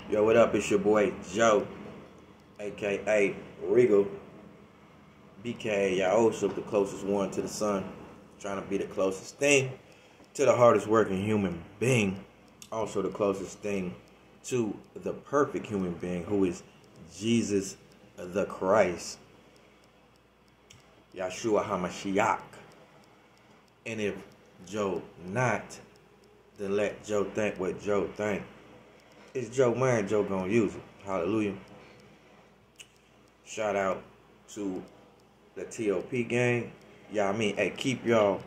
Yo, what up? It's your boy Joe, aka Regal, BK. Y'all also the closest one to the sun, trying to be the closest thing to the hardest working human being, also the closest thing to the perfect human being, who is Jesus the Christ, Yeshua HaMashiach. And if Joe not, then let Joe think what Joe think. It's Joe mind, Joe gonna use it. Hallelujah. Shout out to the TOP gang. Yeah, I mean, hey, keep y'all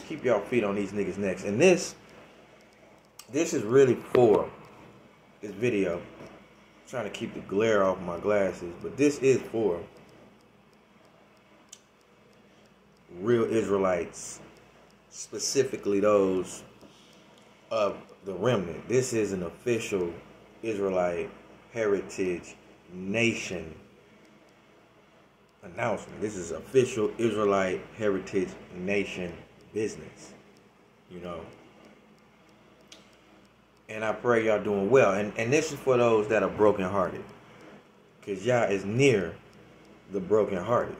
feet on these niggas' necks. And this is really for this video. I'm trying to keep the glare off my glasses, but this is for real Israelites, specifically those of the remnant. This is an official Israelite heritage nation announcement. This is official Israelite heritage nation business, you know. And I pray y'all doing well. And this is for those that are brokenhearted, because y'all is near the brokenhearted.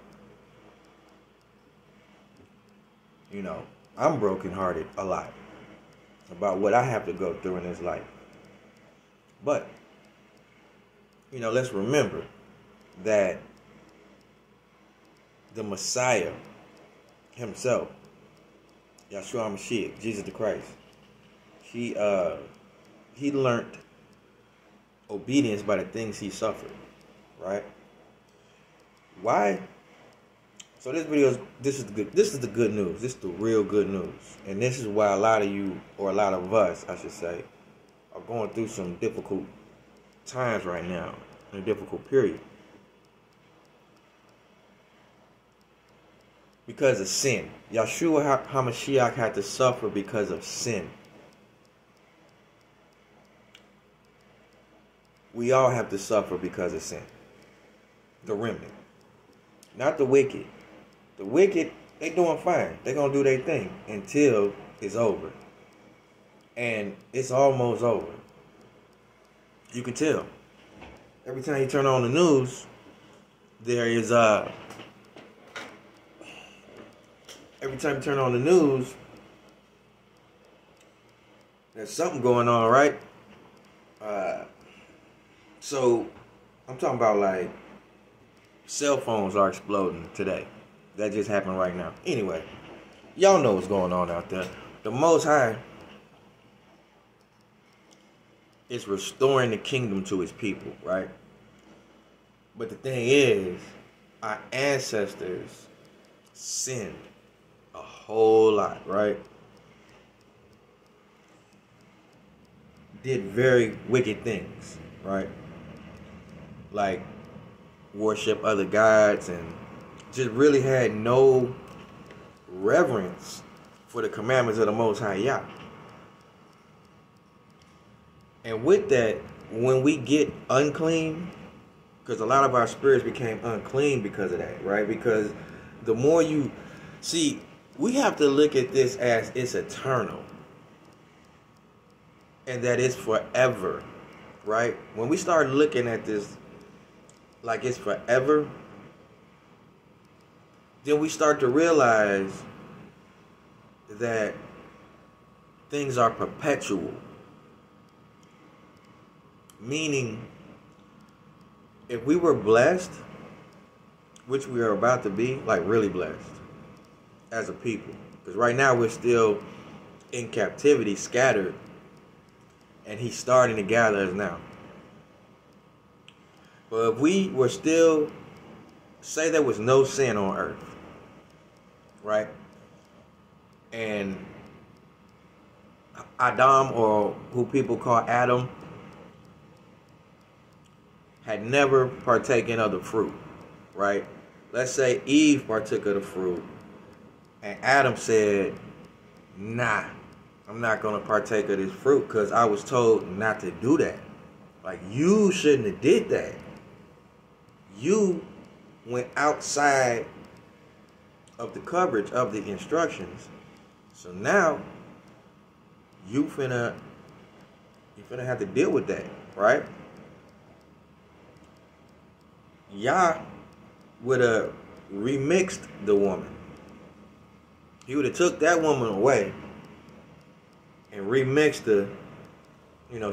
You know, I'm brokenhearted a lot about what I have to go through in this life. But, you know, let's remember that the Messiah himself, Yeshua HaMashiach, Jesus the Christ, he learned obedience by the things he suffered, right? Why? So this is the good news. This is the real good news. And this is why a lot of you, or a lot of us, I should say, are going through some difficult times right now, in a difficult period. Because of sin. Yeshua HaMashiach had to suffer because of sin. We all have to suffer because of sin. The remnant. Not the wicked. The wicked, they doing fine. They gonna do their thing until it's over. And it's almost over. You can tell. Every time you turn on the news, there is every time you turn on the news, there's something going on, right? So I'm talking about, like, cell phones are exploding today. That just happened right now. Anyway, y'all know what's going on out there. The Most High is restoring the kingdom to his people, right? But the thing is, our ancestors sinned a whole lot, right? Did very wicked things, right? Like worship other gods and just really had no reverence for the commandments of the Most High Yah. And with that, when we get unclean, because a lot of our spirits became unclean because of that, right? Because the more you see, we have to look at this as it's eternal and that it's forever, right? When we start looking at this like it's forever, then we start to realize that things are perpetual. Meaning, if we were blessed, which we are about to be, like really blessed as a people, because right now we're still in captivity, scattered, and he's starting to gather us now. But if we were still, say there was no sin on earth, right? And Adam, or who people call Adam, had never partaken of the fruit, right? Let's say Eve partook of the fruit, and Adam said, nah, I'm not going to partake of this fruit because I was told not to do that. Like, you shouldn't have did that. You went outside of the coverage of the instructions. So now you finna You're gonna have to deal with that, right? Yah would have remixed the woman. He would have took that woman away and remixed the,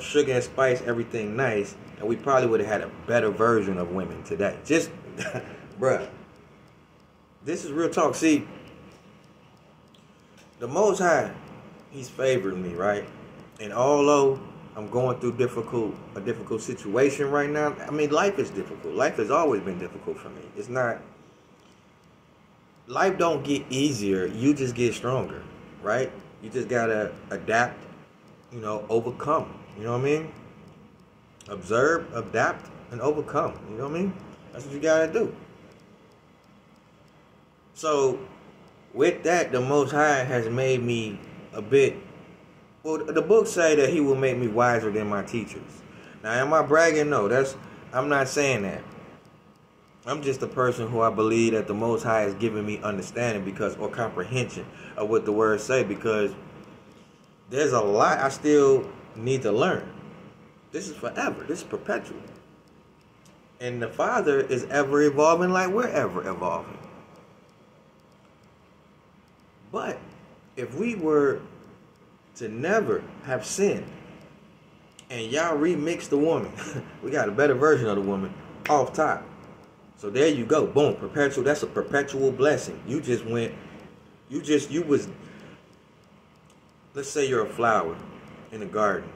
sugar and spice, everything nice, and we probably would have had a better version of women today. Just, bruh, this is real talk. See, the Most High, He's favoring me, right? And although I'm going through a difficult situation right now, I mean, life is difficult. Life has always been difficult for me. It's not, life don't get easier. You just get stronger, right? You just gotta adapt, overcome. You know what I mean? Observe, adapt, and overcome. You know what I mean? That's what you gotta do. So, with that, the Most High has made me a bit. Well, the books say that He will make me wiser than my teachers. Now, am I bragging? No, I'm not saying that. I'm just a person who I believe that the Most High has given me understanding or comprehension of what the words say, because there's a lot I still need to learn. This is forever. This is perpetual. And the Father is ever evolving like we're ever evolving. But if we were to never have sinned and y'all remix the woman, we got a better version of the woman off top. So there you go. Boom. Perpetual. That's a perpetual blessing. You was, let's say you're a flower in a garden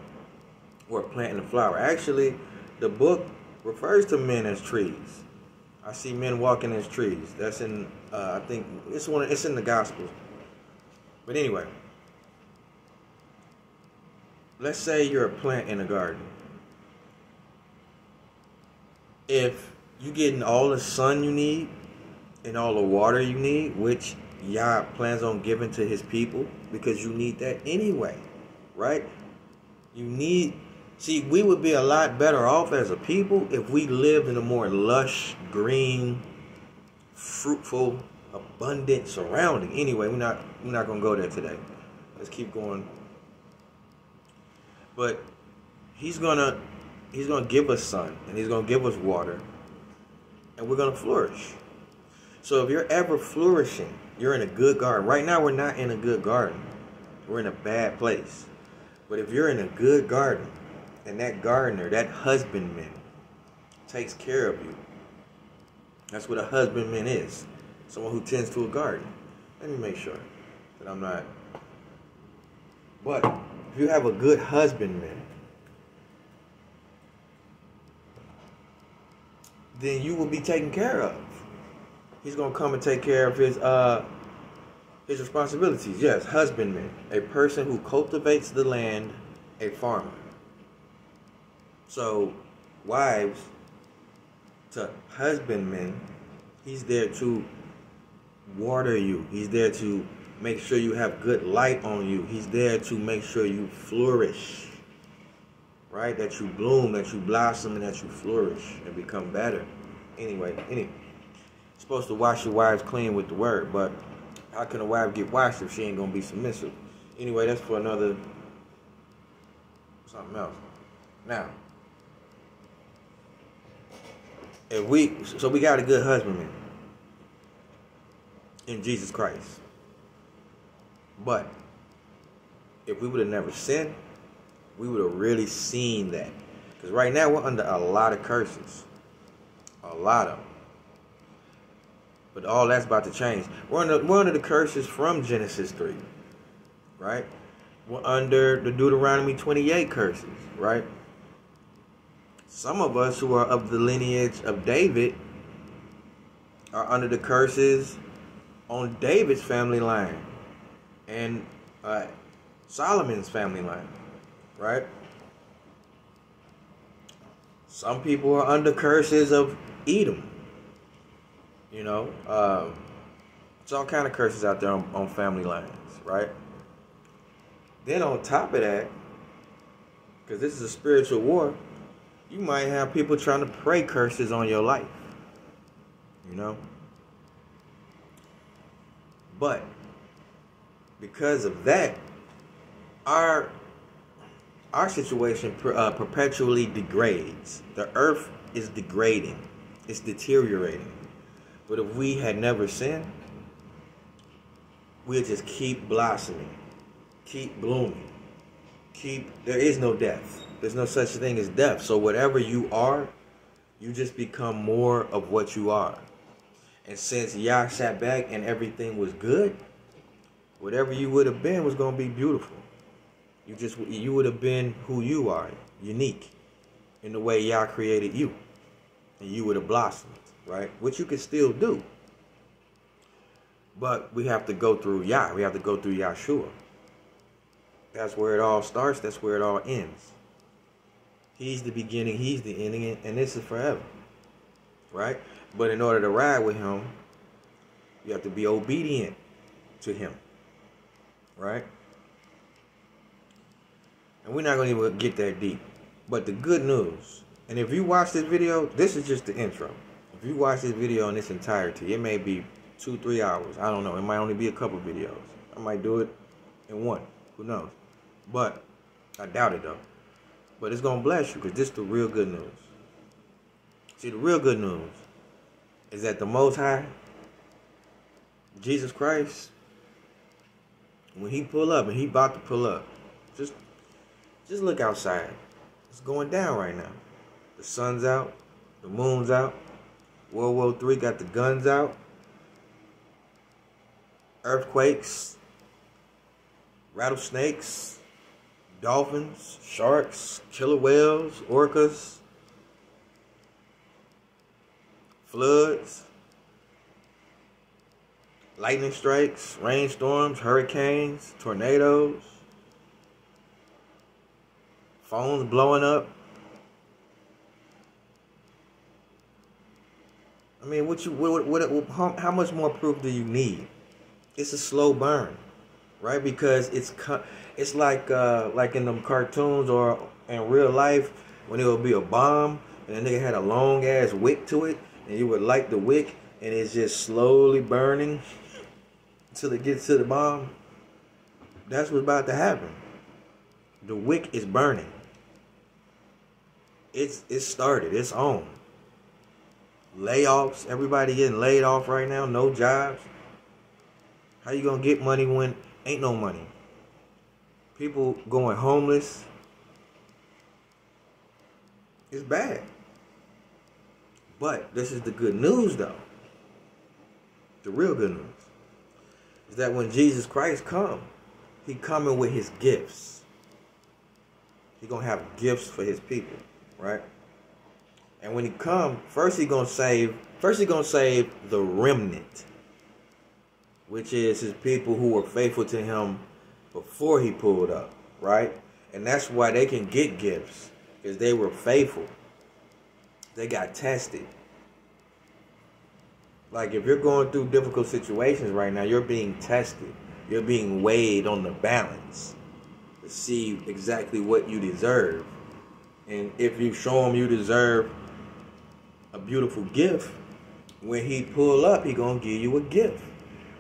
or a plant in a flower. Actually, the book refers to men as trees. I see men walking as trees. That's in, I think, it's in the Gospels. But anyway, let's say you're a plant in a garden. If you're getting all the sun you need and all the water you need, which Yah plans on giving to His people, because you need that anyway, right? See, we would be a lot better off as a people if we lived in a more lush, green, fruitful, abundant surrounding. Anyway, we're not gonna go there today. Let's keep going. But He's gonna give us sun, and He's gonna give us water, and we're gonna flourish. So if you're ever flourishing, you're in a good garden. Right now, we're not in a good garden. We're in a bad place. But if you're in a good garden, and that gardener, that husbandman, takes care of you, that's what a husbandman is. Someone who tends to a garden. Let me make sure that I'm not. But if you have a good husbandman, then you will be taken care of. He's going to come and take care of his responsibilities. Yes, husbandman, a person who cultivates the land, a farmer. So, wives, to husbandmen, he's there to water you. He's there to make sure you have good light on you. He's there to make sure you flourish. Right? That you bloom, that you blossom, and that you flourish and become better. Anyway, supposed to wash your wives clean with the word, but how can a wife get washed if she ain't gonna be submissive? Anyway, that's for another something else. Now, we got a good husbandman in Jesus Christ. But if we would have never sinned, we would have really seen that. Because right now we're under a lot of curses. A lot of them. But all that's about to change. We're under the curses from Genesis 3. Right? We're under the Deuteronomy 28 curses. Right? Some of us who are of the lineage of David are under the curses on David's family line and Solomon's family line. Right? Some people are under curses of Edom. You know, it's all kind of curses out there on family lines, right? Then on top of that, because this is a spiritual war, you might have people trying to pray curses on your life. You know? But because of that, our situation perpetually degrades. The earth is degrading. It's deteriorating. But if we had never sinned, we'll just keep blossoming, keep blooming, there is no death. There's no such thing as death. So whatever you are, you just become more of what you are. And since Yah sat back and everything was good, whatever you would have been was going to be beautiful. You would have been who you are, unique, in the way Yah created you. And you would have blossomed, right? Which you can still do. But we have to go through Yah. We have to go through Yahshua. That's where it all starts. That's where it all ends. He's the beginning. He's the ending. And this is forever. Right? But in order to ride with him, you have to be obedient to him. Right? And we're not going to even get that deep. But the good news, and if you watch this video, this is just the intro. If you watch this video in its entirety, it may be 2-3 hours. I don't know. It might only be a couple videos. I might do it in one. Who knows? But I doubt it, though. But it's going to bless you, because this is the real good news. See, the real good news is that the Most High, Jesus Christ, when he pull up, and he about to pull up, just look outside. It's going down right now. The sun's out. The moon's out. World War III got the guns out. Earthquakes. Rattlesnakes. Dolphins. Sharks. Killer whales. Orcas. Floods. Lightning strikes. Rainstorms. Hurricanes. Tornadoes. Phones blowing up. I mean, how much more proof do you need? It's a slow burn, right? Because it's like in them cartoons or in real life when it would be a bomb and the nigga had a long ass wick to it, and you would light the wick and it's just slowly burning until it gets to the bomb. That's what's about to happen. The wick is burning. It's started. It's on. Layoffs. Everybody getting laid off right now. No jobs. How you gonna get money when ain't no money? People going homeless. It's bad. But this is the good news, though. The real good news is that when Jesus Christ come, he coming with his gifts. He gonna have gifts for his people. Right? And when he come, first he gonna save the remnant, which is his people who were faithful to him before he pulled up, right? And that's why they can get gifts, because they were faithful. They got tested. Like if you're going through difficult situations right now, you're being tested. You're being weighed on the balance to see exactly what you deserve. And if you show him you deserve a beautiful gift, when he pull up, he gonna give you a gift,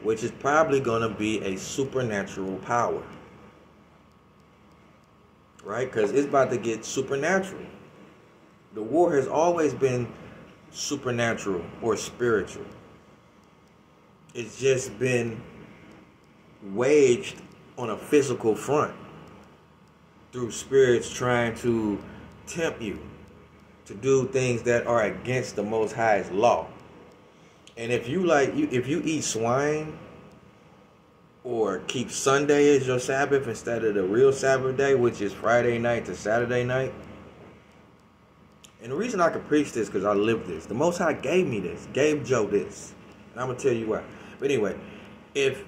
which is probably gonna be a supernatural power, right? Because it's about to get supernatural. The war has always been supernatural or spiritual. It's just been waged on a physical front through spirits trying to tempt you to do things that are against the Most High's law. And if you eat swine or keep Sunday as your Sabbath instead of the real Sabbath day, which is Friday night to Saturday night. And the reason I can preach this because I lived this. The Most High gave me this, gave Joe this. And I'm going to tell you why. But anyway, if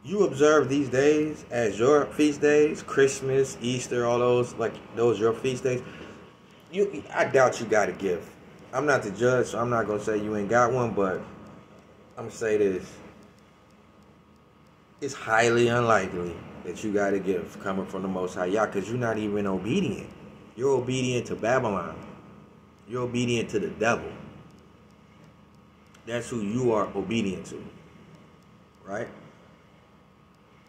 you observe these days as your feast days, Christmas, Easter, all those, like those your feast days, I doubt you got a gift. I'm not the judge, so I'm not going to say you ain't got one, but I'm going to say this. It's highly unlikely that you got a gift coming from the Most High Yah, because you're not even obedient. You're obedient to Babylon. You're obedient to the devil. That's who you are obedient to. Right?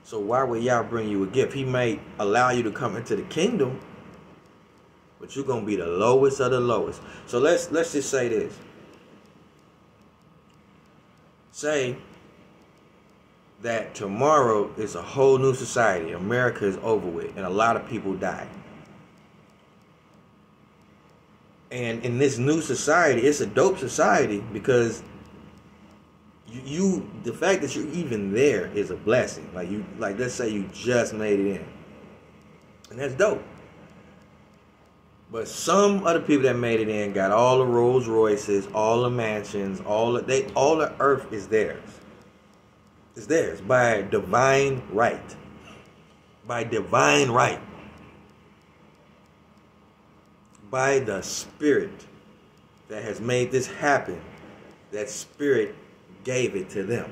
So why would Yah bring you a gift? He may allow you to come into the kingdom, but you're gonna be the lowest of the lowest. So let's just say this. Say that tomorrow is a whole new society. America is over with, and a lot of people die. And in this new society, it's a dope society because the fact that you're even there is a blessing. Like let's say you just made it in, and that's dope. But some other people that made it in got all the Rolls Royces, all the mansions, all the earth is theirs. It's theirs by divine right. By divine right. By the Spirit that has made this happen. That Spirit gave it to them.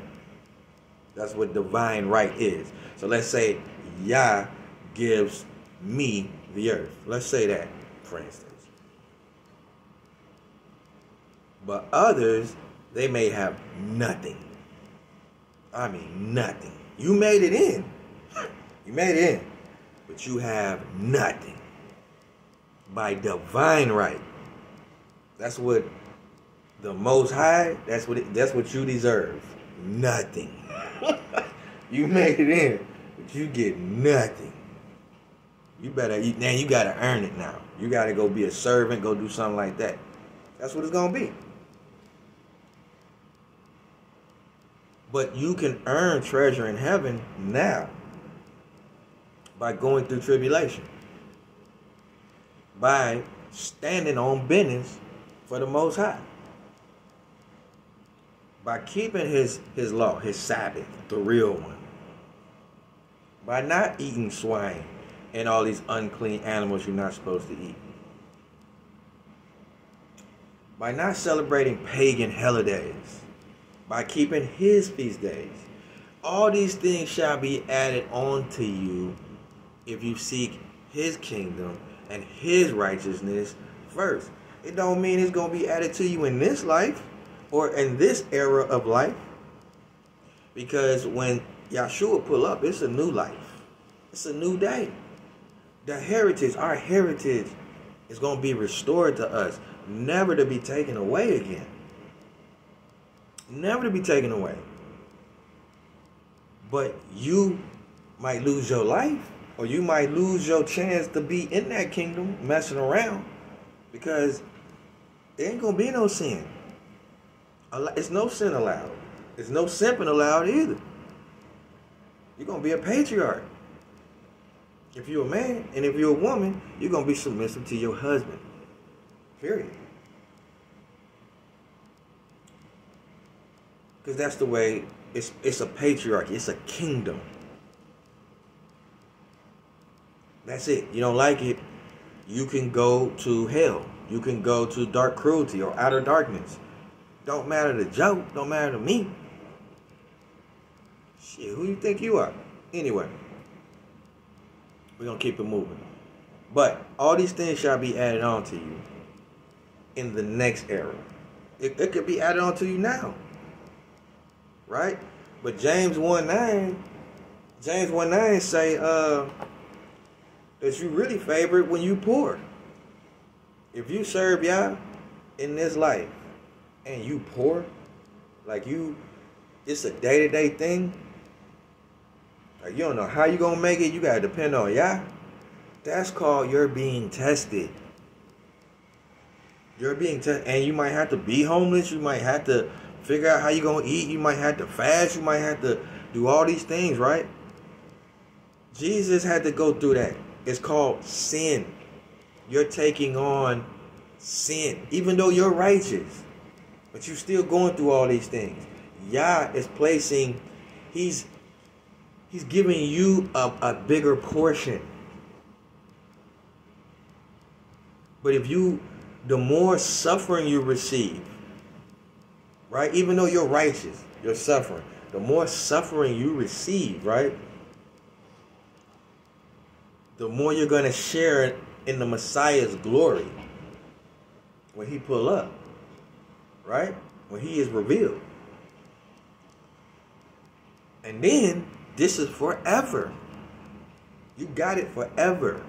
That's what divine right is. So let's say Yah gives me the earth. Let's say that, for instance. But others, they may have nothing. I mean nothing. You made it in. You made it in. But you have nothing. By divine right. That's what the Most High, that's what you deserve. Nothing. You made it in, but you get nothing. You gotta earn it now. You gotta go be a servant, go do something like that. That's what it's gonna be. But you can earn treasure in heaven now by going through tribulation. By standing on business for the Most High. By keeping his law, his Sabbath, the real one. By not eating swine and all these unclean animals you're not supposed to eat. By not celebrating pagan holidays. By keeping his feast days. All these things shall be added on to you if you seek his kingdom and his righteousness first. It don't mean it's going to be added to you in this life or in this era of life. Because when Yahshua pull up, it's a new life. It's a new day. The heritage, our heritage, is going to be restored to us, never to be taken away again. Never to be taken away. But you might lose your life, or you might lose your chance to be in that kingdom messing around, because there ain't going to be no sin. It's no sin allowed. There's no simping allowed either. You're going to be a patriarch. If you're a man and if you're a woman, you're going to be submissive to your husband. Period. Because that's the way, it's a patriarchy. It's a kingdom. That's it. You don't like it, you can go to hell. You can go to dark cruelty or outer darkness. Don't matter to Joe. Don't matter to me. Shit, who you think you are? Anyway, we're going to keep it moving. But all these things shall be added on to you in the next era. It could be added on to you now. Right? But James 1:9 say that you really favored when you poor. If you serve Yah in this life and you poor, like it's a day-to-day thing, like you don't know how you gonna make it, you gotta depend on Yah, that's called you're being tested. You're being tested, and you might have to be homeless, you might have to figure out how you gonna eat, you might have to fast, you might have to do all these things, right? Jesus had to go through that. It's called sin. You're taking on sin, even though you're righteous, but you're still going through all these things. Yah is placing, he's giving you a bigger portion. But the more suffering you receive, right? Even though you're righteous, you're suffering. The more suffering you receive, right? The more you're going to share in the Messiah's glory when he pull up, right? When he is revealed. And then This is forever. You got it forever.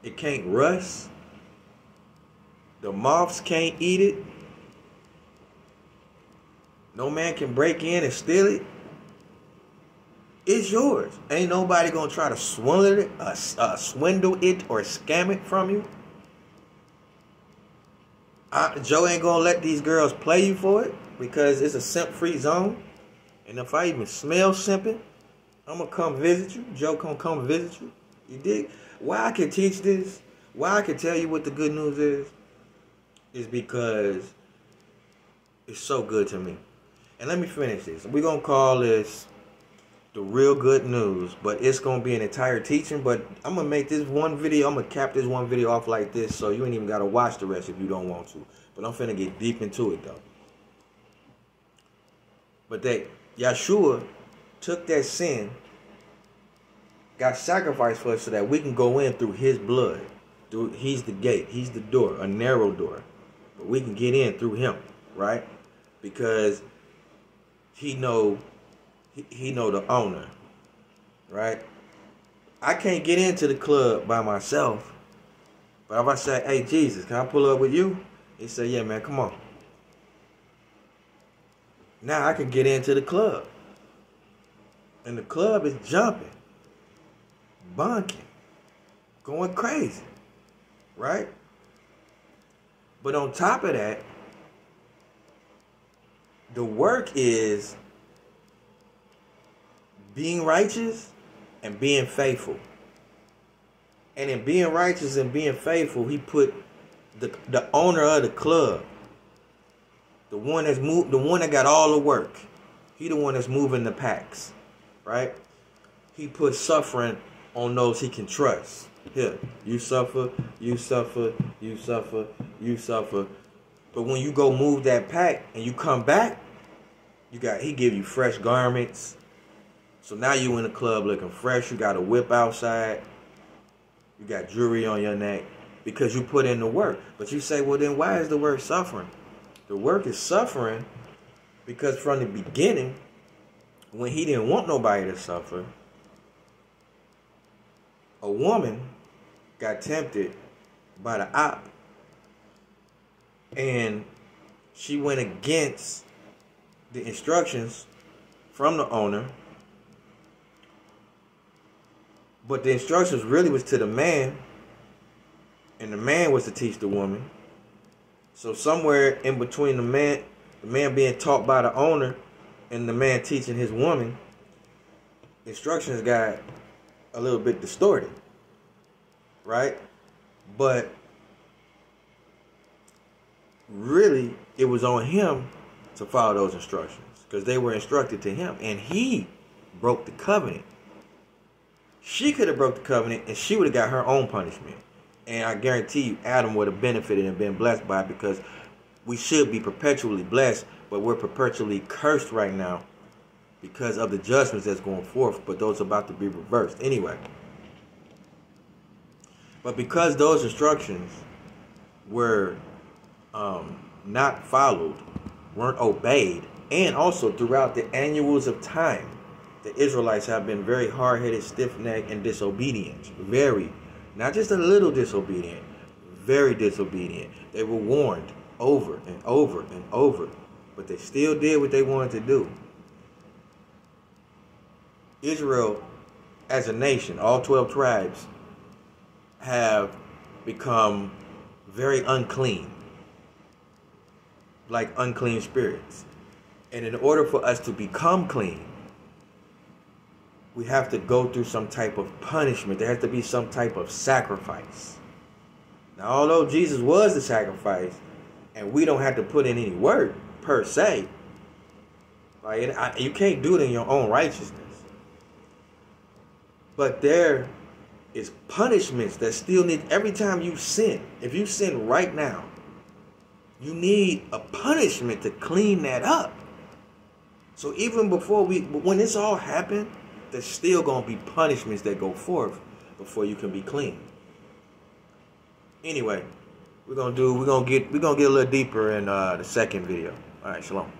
It can't rust. The moths can't eat it. No man can break in and steal it. It's yours. Ain't nobody gonna try to swindle it or scam it from you. Joe ain't gonna let these girls play you for it because it's a simp-free zone. And if I even smell simping, I'm gonna come visit you. Joe gonna come visit you. You dig? Why I can teach this, why I can tell you what the good news is because it's so good to me. And let me finish this. We're gonna call this the real good news, but it's gonna be an entire teaching. But I'm gonna make this one video, I'm gonna cap this one video off like this, so you ain't even gotta watch the rest if you don't want to. But I'm finna get deep into it though. But that Yeshua took that sin, got sacrificed for us so that we can go in through his blood. He's the gate, he's the door, a narrow door. But we can get in through him, right? Because he know the owner, right? I can't get into the club by myself. But if I say, hey, Jesus, can I pull up with you? He say, yeah, man, come on. Now I can get into the club. And the club is jumping, bunking, going crazy, right? But on top of that, the work is being righteous and being faithful. And in being righteous and being faithful, he put the owner of the club, the one that got all the work. He the one that's moving the packs, right? He put suffering on those he can trust. Here, you suffer, you suffer, you suffer, you suffer. But when you go move that pack and you come back, he give you fresh garments. So now you in the club looking fresh. You got a whip outside. You got jewelry on your neck because you put in the work. But you say, well, then why is the work suffering? The work is suffering because from the beginning, when he didn't want nobody to suffer, a woman got tempted by the op, and she went against the instructions from the owner. But the instructions really was to the man, and the man was to teach the woman. So somewhere in between the man being taught by the owner and the man teaching his woman, instructions got a little bit distorted, right? But really, it was on him to follow those instructions because they were instructed to him, and he broke the covenant. She could have broke the covenant and she would have got her own punishment. And I guarantee you, Adam would have benefited and been blessed by it because we should be perpetually blessed, but we're perpetually cursed right now because of the judgments that's going forth, but those are about to be reversed anyway. But because those instructions were not followed, weren't obeyed, and also throughout the annuals of time, the Israelites have been very hard-headed, stiff-necked, and disobedient. Very. Not just a little disobedient. Very disobedient. They were warned over and over and over. But they still did what they wanted to do. Israel, as a nation, all 12 tribes, have become very unclean. Like unclean spirits. And in order for us to become clean, we have to go through some type of punishment. There has to be some type of sacrifice. Now, although Jesus was the sacrifice, and we don't have to put in any work, per se, like, you can't do it in your own righteousness. But there is punishments that still need, every time you sin, if you sin right now, you need a punishment to clean that up. So even when this all happened, there's still going to be punishments that go forth before you can be clean. Anyway, we're gonna get a little deeper in the second video. All right, shalom.